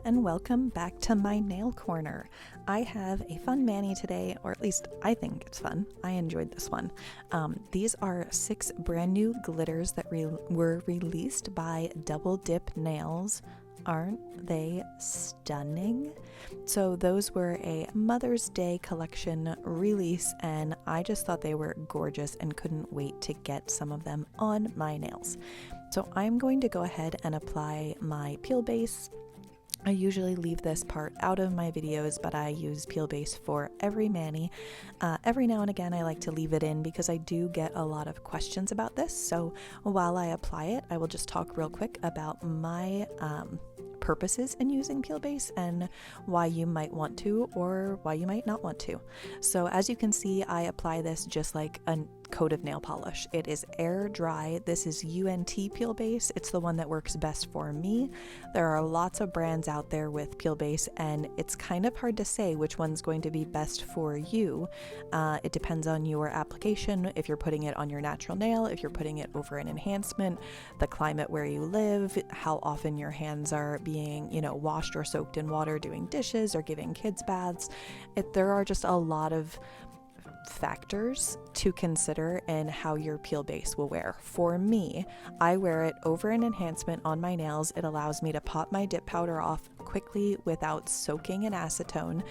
and welcome back to my nail corner. I have a fun mani today, or at least I think it's fun. I enjoyed this one. These are 6 brand new glitters that were released by Double Dip Nails. Aren't they stunning? So those were a Mother's Day collection release, and I just thought they were gorgeous and couldn't wait to get some of them on my nails. So I'm going to go ahead and apply my peel base. I usually leave this part out of my videos, but I use peel base for every mani. Every now and again I like to leave it in because I do get a lot of questions about this. So while I apply it, I will just talk real quick about my purposes in using peel base and why you might want to or why you might not want to. So as you can see, I apply this just like a coat of nail polish. It is air dry. This is UNT peel base. It's the one that works best for me. There are lots of brands out there with peel base, and it's kind of hard to say which one's going to be best for you. It depends on your application, if you're putting it on your natural nail, if you're putting it over an enhancement, the climate where you live, how often your hands are being, washed or soaked in water doing dishes or giving kids baths. There are just a lot of factors to consider in how your peel base will wear. For me, I wear it over an enhancement on my nails. It allows me to pop my dip powder off quickly without soaking in acetone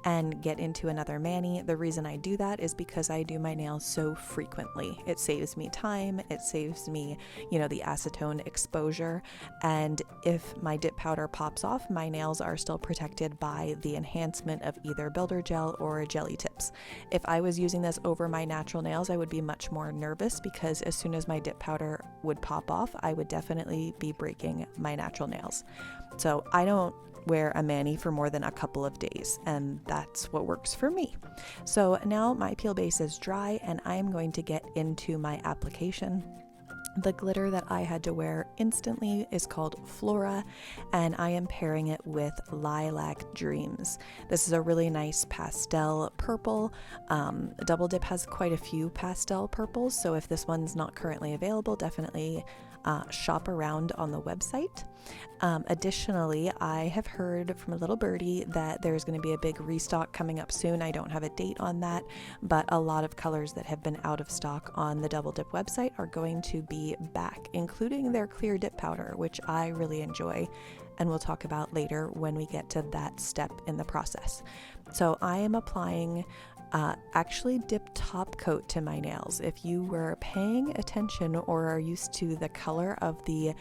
and get into another mani. The reason I do that is because I do my nails so frequently. It saves me time, it saves me, the acetone exposure, and if my dip powder pops off, my nails are still protected by the enhancement of either builder gel or jelly tips. If I was using this over my natural nails, I would be much more nervous because as soon as my dip powder would pop off, I would definitely be breaking my natural nails. So I don't wear a mani for more than a couple of days, and that's what works for me. So now my peel base is dry and I'm going to get into my application. The glitter that I had to wear instantly is called Flora, and I am pairing it with Lilac Dreams. This is a really nice pastel purple. Double Dip has quite a few pastel purples, so if this one's not currently available, definitely shop around on the website. Additionally, I have heard from a little birdie that there's going to be a big restock coming up soon. I don't have a date on that, but a lot of colors that have been out of stock on the Double Dip website are going to be back, including their clear dip powder, which I really enjoy and we'll talk about later when we get to that step in the process. So I am applying actually dip top coat to my nails. If you were paying attention or are used to the color of the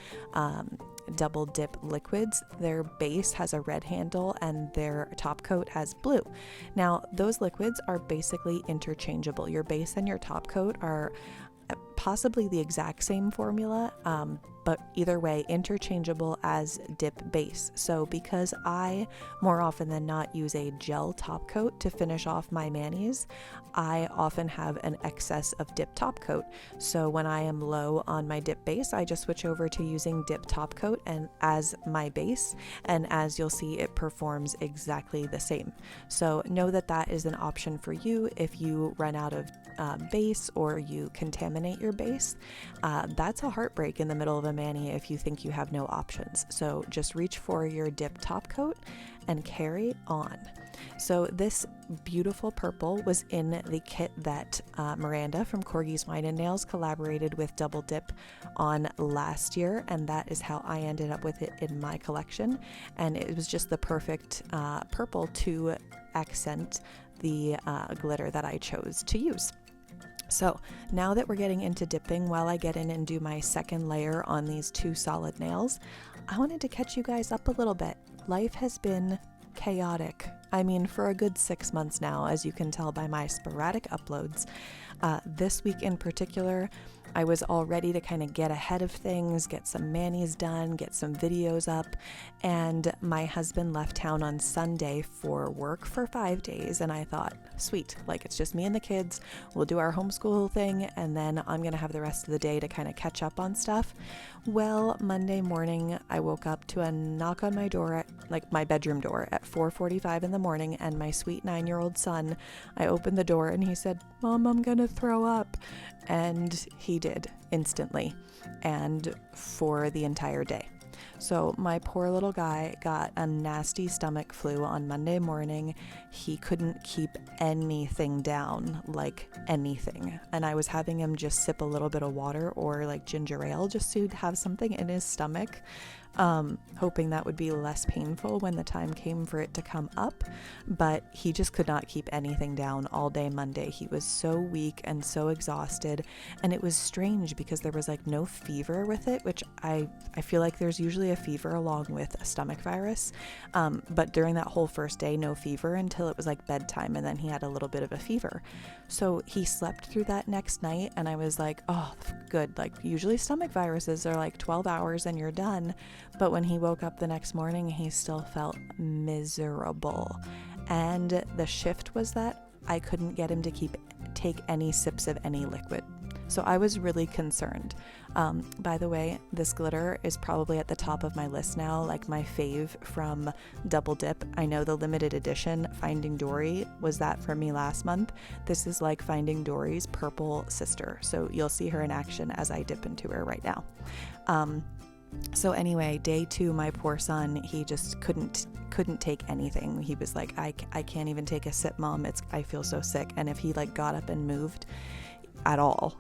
Double Dip liquids, their base has a red handle and their top coat has blue. Now those liquids are basically interchangeable. Your base and your top coat are possibly the exact same formula, but either way interchangeable as dip base. So because I more often than not use a gel top coat to finish off my manis, I often have an excess of dip top coat. So when I am low on my dip base, I just switch over to using dip top coat and as my base, and as you'll see, it performs exactly the same. So know that that is an option for you if you run out of base or you contaminate your base. That's a heartbreak in the middle of a mani if you think you have no options. So just reach for your dip top coat and carry on. So this beautiful purple was in the kit that Miranda from Corgi's Wine and Nails collaborated with Double Dip on last year, and that is how I ended up with it in my collection. And it was just the perfect purple to accent the glitter that I chose to use. So now that we're getting into dipping, while I get in and do my second layer on these 2 solid nails, I wanted to catch you guys up a little bit. Life has been chaotic. I mean, for a good 6 months now, as you can tell by my sporadic uploads. This week in particular, I was all ready to kind of get ahead of things, get some manis done, get some videos up, and my husband left town on Sunday for work for 5 days, and I thought, sweet, like it's just me and the kids, we'll do our homeschool thing, and then I'm gonna have the rest of the day to kind of catch up on stuff. Well, Monday morning, I woke up to a knock on my door, my bedroom door at 4:45 in the morning, and my sweet 9-year-old son, I opened the door and he said, "Mom, I'm gonna throw up." And he did instantly and for the entire day. So my poor little guy got a nasty stomach flu on Monday morning. He couldn't keep anything down, like anything. And I was having him just sip a little bit of water or like ginger ale just to have something in his stomach, hoping that would be less painful when the time came for it to come up. But he just could not keep anything down all day Monday. He was so weak and so exhausted. And it was strange because there was like no fever with it, which I feel like there's usually a fever along with a stomach virus. But during that whole first day, no fever until it was like bedtime, and then he had a little bit of a fever. So he slept through that next night, and I was like, oh, good. Like usually stomach viruses are like 12 hours and you're done. But when he woke up the next morning, he still felt miserable. And the shift was that I couldn't get him to take any sips of any liquid. So I was really concerned. By the way, this glitter is probably at the top of my list now, like my fave from Double Dip. I know the limited edition Finding Dory was that for me last month. This is like Finding Dory's purple sister. So you'll see her in action as I dip into her right now. So anyway, day 2, my poor son, he just couldn't take anything. He was like, I can't even take a sip, Mom. I feel so sick. And if he like got up and moved at all,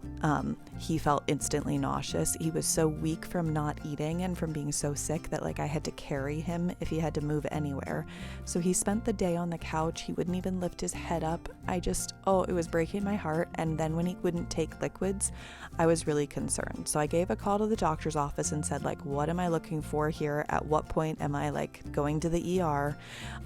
he felt instantly nauseous. He was so weak from not eating and from being so sick that like I had to carry him if he had to move anywhere. So he spent the day on the couch. He wouldn't even lift his head up. It was breaking my heart. And then when he wouldn't take liquids, I was really concerned. So I gave a call to the doctor's office and said, like, what am I looking for here? At what point am I like going to the ER?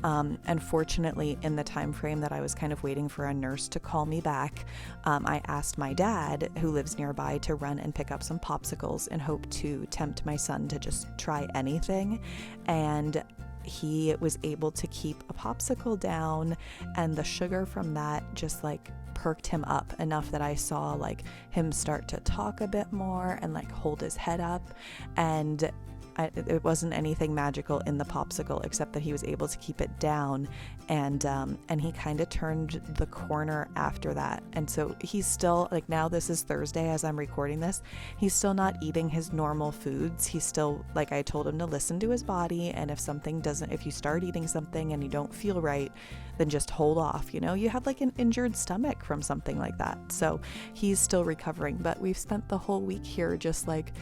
And fortunately, in the time frame that I was kind of waiting for a nurse to call me back, I asked my dad, who lives nearby, to run and pick up some popsicles in hope to tempt my son to just try anything. And he was able to keep a popsicle down, and the sugar from that just like perked him up enough that I saw like him start to talk a bit more and like hold his head up. And it wasn't anything magical in the popsicle except that he was able to keep it down, and he kind of turned the corner after that. And so he's still like, now this is Thursday as I'm recording this, he's still not eating his normal foods. He's still, like, I told him to listen to his body, and if you start eating something and you don't feel right, then just hold off. You have like an injured stomach from something like that. So he's still recovering, but we've spent the whole week here just like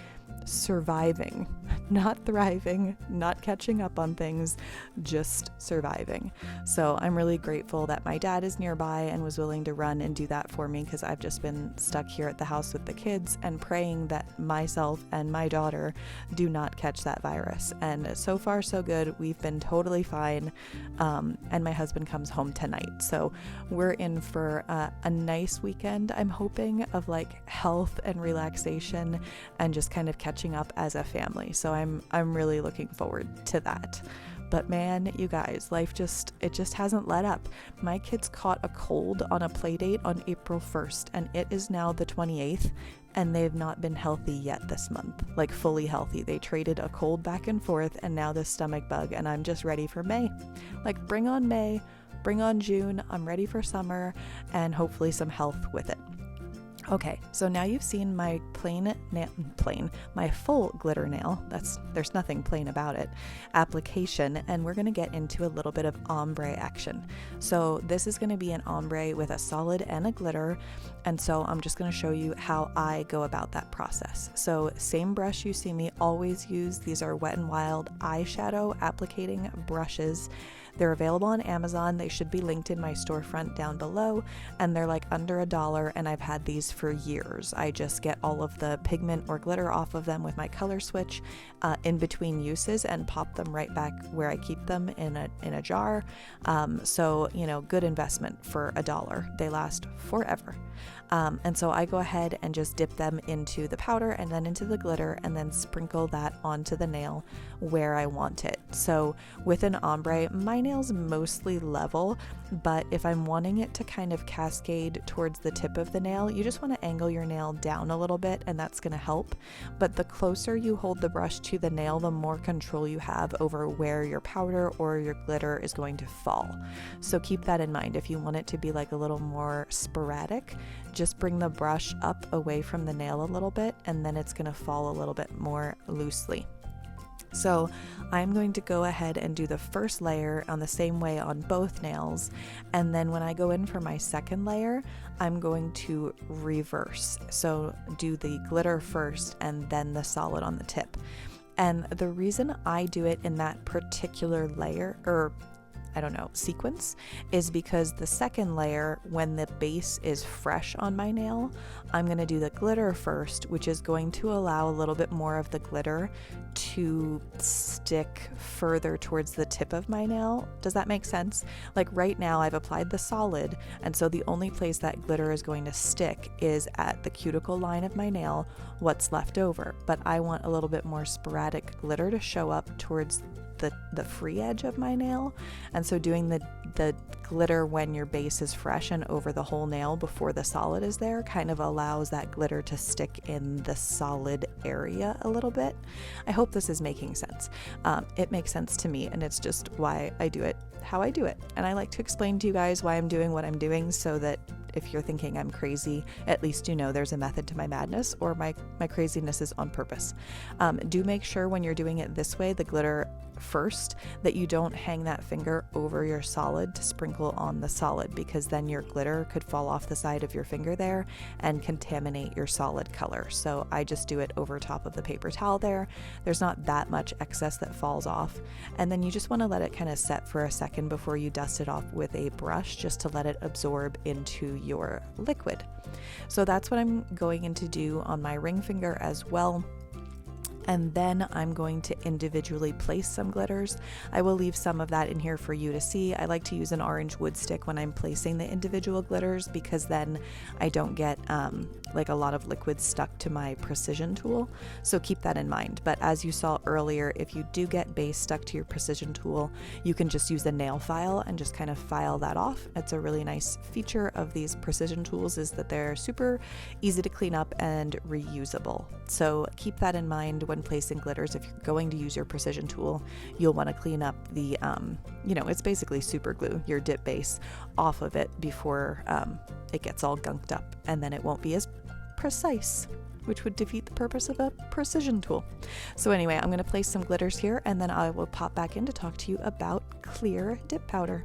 surviving, not thriving, not catching up on things, just surviving. So I'm really grateful that my dad is nearby and was willing to run and do that for me, because I've just been stuck here at the house with the kids and praying that myself and my daughter do not catch that virus. And so far so good. We've been totally fine. And my husband comes home tonight. So we're in for a nice weekend, I'm hoping, of like health and relaxation and just kind of catching up as a family. So I'm really looking forward to that. But man, you guys, life just hasn't let up. My kids caught a cold on a play date on April 1st, and it is now the 28th, and they've not been healthy yet this month, like fully healthy. They traded a cold back and forth, and now this stomach bug, and I'm just ready for May. Like, bring on May, bring on June. I'm ready for summer and hopefully some health with it. Okay, so now you've seen my my full glitter nail, there's nothing plain about it, application, and we're going to get into a little bit of ombre action. So this is going to be an ombre with a solid and a glitter, and so I'm just going to show you how I go about that process. So same brush you see me always use. These are Wet n Wild eyeshadow applicating brushes. They're available on Amazon. They should be linked in my storefront down below, and they're like under $1, and I've had these for years. I just get all of the pigment or glitter off of them with my color switch in between uses and pop them right back where I keep them in a jar. So good investment for $1. They last forever. And so I go ahead and just dip them into the powder and then into the glitter, and then sprinkle that onto the nail where I want it. So with an ombre, my nail's mostly level, but if I'm wanting it to kind of cascade towards the tip of the nail, you just want to angle your nail down a little bit, and that's going to help. But the closer you hold the brush to the nail, the more control you have over where your powder or your glitter is going to fall. So keep that in mind. If you want it to be like a little more sporadic, just bring the brush up away from the nail a little bit, and then it's going to fall a little bit more loosely. So I'm going to go ahead and do the first layer on the same way on both nails, and then when I go in for my second layer, I'm going to reverse. So do the glitter first and then the solid on the tip. And the reason I do it in that particular layer, or I don't know, sequence, is because the second layer, when the base is fresh on my nail, I'm going to do the glitter first, which is going to allow a little bit more of the glitter to stick further towards the tip of my nail. Does that make sense? Like right now I've applied the solid, and so the only place that glitter is going to stick is at the cuticle line of my nail, what's left over. But I want a little bit more sporadic glitter to show up towards the free edge of my nail, and so doing the glitter when your base is fresh and over the whole nail before the solid is there kind of allows that glitter to stick in the solid area a little bit. I hope this is making sense. It makes sense to me, and it's just why I do it how I do it. And I like to explain to you guys why I'm doing what I'm doing, so that if you're thinking I'm crazy, at least you know there's a method to my madness, or my craziness is on purpose. Do make sure when you're doing it this way, the glitter first, that you don't hang that finger over your solid to sprinkle on the solid, because then your glitter could fall off the side of your finger there and contaminate your solid color. So I just do it over top of the paper towel there. There's not that much excess that falls off, and then you just want to let it kind of set for a second before you dust it off with a brush, just to let it absorb into your liquid. So that's what I'm going in to do on my ring finger as well. And then I'm going to individually place some glitters. I will leave some of that in here for you to see. I like to use an orange wood stick when I'm placing the individual glitters, because then I don't get like a lot of liquid stuck to my precision tool. So keep that in mind. But as you saw earlier, if you do get base stuck to your precision tool, you can just use a nail file and just kind of file that off. It's a really nice feature of these precision tools, is that they're super easy to clean up and reusable. So keep that in mind when placing glitters. If you're going to use your precision tool, you'll want to clean up the, it's basically super glue, your dip base, off of it before it gets all gunked up, and then it won't be as precise, which would defeat the purpose of a precision tool. So anyway, I'm going to place some glitters here, and then I will pop back in to talk to you about clear dip powder.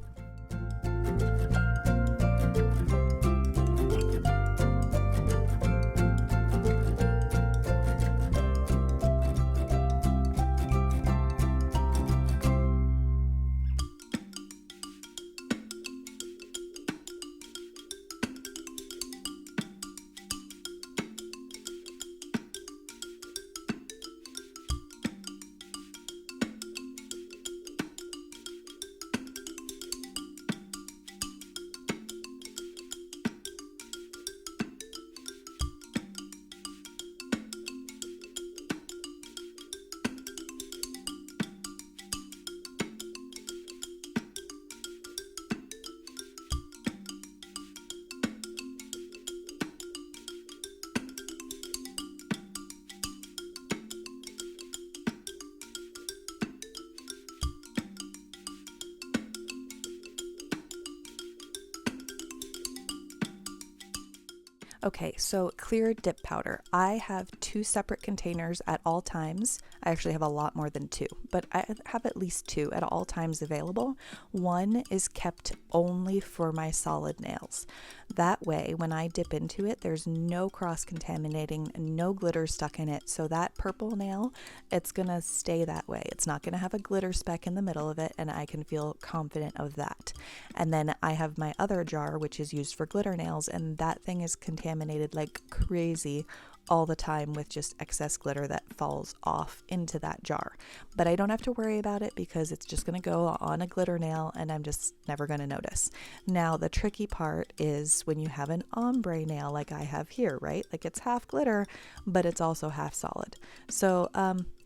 Okay, so clear dip powder. I have 2 separate containers at all times. I actually have a lot more than 2, but I have at least 2 at all times available. One is kept only for my solid nails. That way, when I dip into it, there's no cross-contaminating, no glitter stuck in it. So that purple nail, it's gonna stay that way. It's not gonna have a glitter speck in the middle of it, and I can feel confident of that. And then I have my other jar, which is used for glitter nails, and that thing is contaminated like crazy all the time with just excess glitter that falls off into that jar. But I don't have to worry about it, because it's just going to go on a glitter nail and I'm just never going to notice. Now, the tricky part is when you have an ombre nail like I have here, right? Like it's half glitter, but it's also half solid. So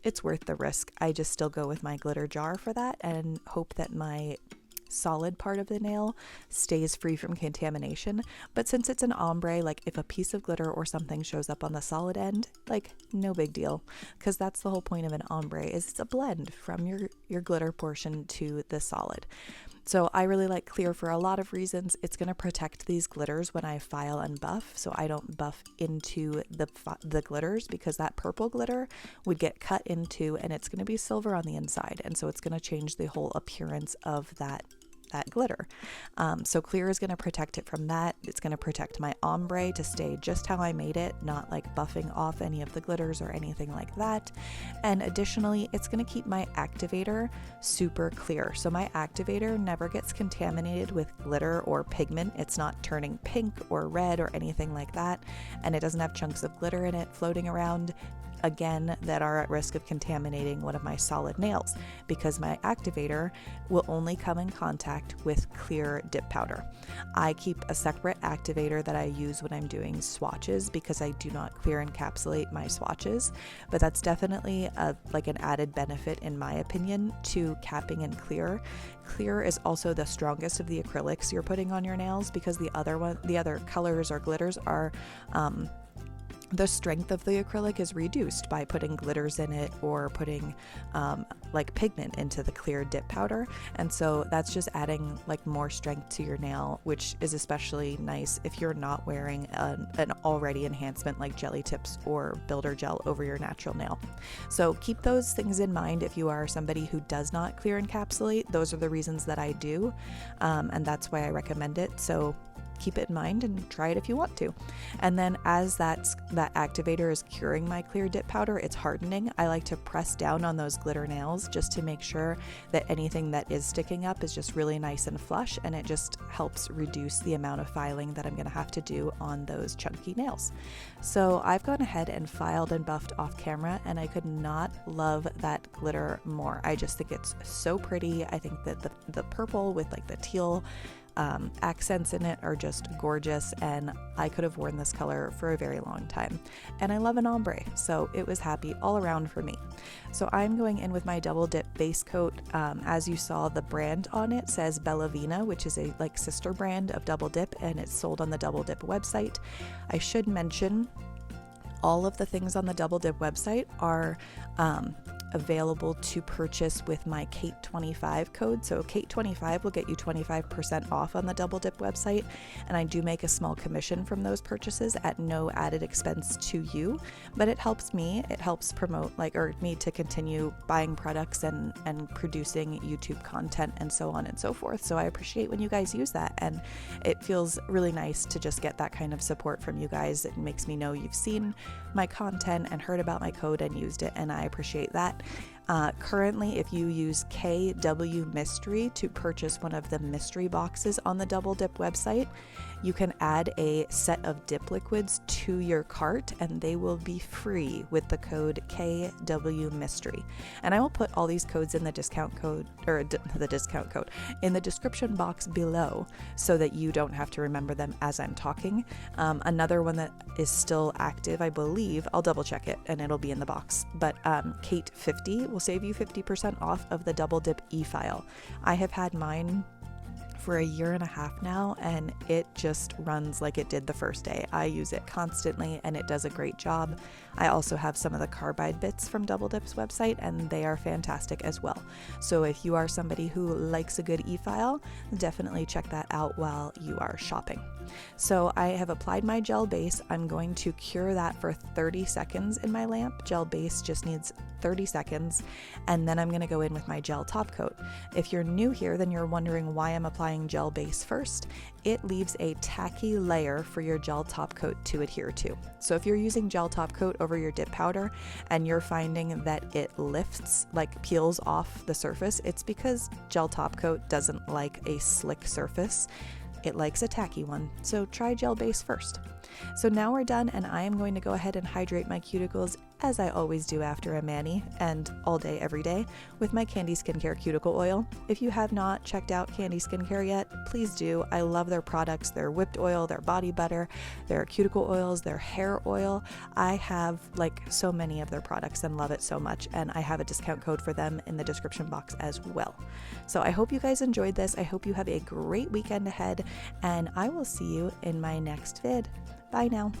it's worth the risk. I just still go with my glitter jar for that and hope that my solid part of the nail stays free from contamination. But since it's an ombre, like if a piece of glitter or something shows up on the solid end, like no big deal, because that's the whole point of an ombre, is it's a blend from your glitter portion to the solid. So I really like clear for a lot of reasons. It's going to protect these glitters when I file and buff, so I don't buff into the glitters, because that purple glitter would get cut into and it's going to be silver on the inside, and so it's going to change the whole appearance of that glitter. So clear is going to protect it from that. It's going to protect my ombre to stay just how I made it, not like buffing off any of the glitters or anything like that. And additionally, it's going to keep my activator super clear. So my activator never gets contaminated with glitter or pigment. It's not turning pink or red or anything like that. And it doesn't have chunks of glitter in it floating around, again, that are at risk of contaminating one of my solid nails, because my activator will only come in contact with clear dip powder. I keep a separate activator that I use when I'm doing swatches, because I do not clear encapsulate my swatches, but that's definitely like an added benefit in my opinion to capping in clear. Clear is also the strongest of the acrylics you're putting on your nails, because the other colors or glitters are the strength of the acrylic is reduced by putting glitters in it or putting like pigment into the clear dip powder. And so that's just adding like more strength to your nail, which is especially nice if you're not wearing an already enhancement like jelly tips or builder gel over your natural nail. So keep those things in mind if you are somebody who does not clear encapsulate. Those are the reasons that I do, and that's why I recommend it. So keep it in mind and try it if you want to. And then as that activator is curing my clear dip powder, it's hardening, I like to press down on those glitter nails just to make sure that anything that is sticking up is just really nice and flush, and it just helps reduce the amount of filing that I'm going to have to do on those chunky nails. So I've gone ahead and filed and buffed off camera, and I could not love that glitter more. I just think it's so pretty. I think that the purple with like the teal accents in it are just gorgeous, and I could have worn this color for a very long time. And I love an ombre, so it was happy all around for me. So I'm going in with my double dip base coat. As you saw, the brand on it says Bellavina, which is a like sister brand of double dip, and it's sold on the double dip website. I should mention all of the things on the double dip website are available to purchase with my Kate25 code. So Kate25 will get you 25% off on the double dip website, and I do make a small commission from those purchases at no added expense to you, but it helps me. It helps promote me to continue buying products and producing YouTube content and so on and so forth. So I appreciate when you guys use that, and it feels really nice to just get that kind of support from you guys. It makes me know you've seen my content and heard about my code and used it, and I appreciate that. Currently, if you use KW Mystery to purchase one of the mystery boxes on the Double Dip website, you can add a set of dip liquids to your cart, and they will be free with the code KW Mystery. And I will put all these codes in the discount code, or the discount code, in the description box below, so that you don't have to remember them as I'm talking. Another one that is still active, I believe, I'll double check it and it'll be in the box, but Kate50 will save you 50% off of the Double Dip e-file. I have had mine for a year and a half now, and it just runs like it did the first day. I use it constantly and it does a great job. I also have some of the carbide bits from Double Dip's website, and they are fantastic as well. So if you are somebody who likes a good e-file, definitely check that out while you are shopping. So I have applied my gel base. I'm going to cure that for 30 seconds in my lamp. Gel base just needs 30 seconds, and then I'm going to go in with my gel top coat. If you're new here, then you're wondering why I'm applying gel base first. It leaves a tacky layer for your gel top coat to adhere to. So if you're using gel top coat over your dip powder and you're finding that it lifts, like peels off the surface, it's because gel top coat doesn't like a slick surface. It likes a tacky one. So try gel base first. So now we're done, and I am going to go ahead and hydrate my cuticles, as I always do after a mani and all day every day, with my Candi Skincare Cuticle Oil. If you have not checked out Candi Skincare yet, please do. I love their products, their whipped oil, their body butter, their cuticle oils, their hair oil. I have like so many of their products and love it so much, and I have a discount code for them in the description box as well. So I hope you guys enjoyed this. I hope you have a great weekend ahead, and I will see you in my next vid. Bye now.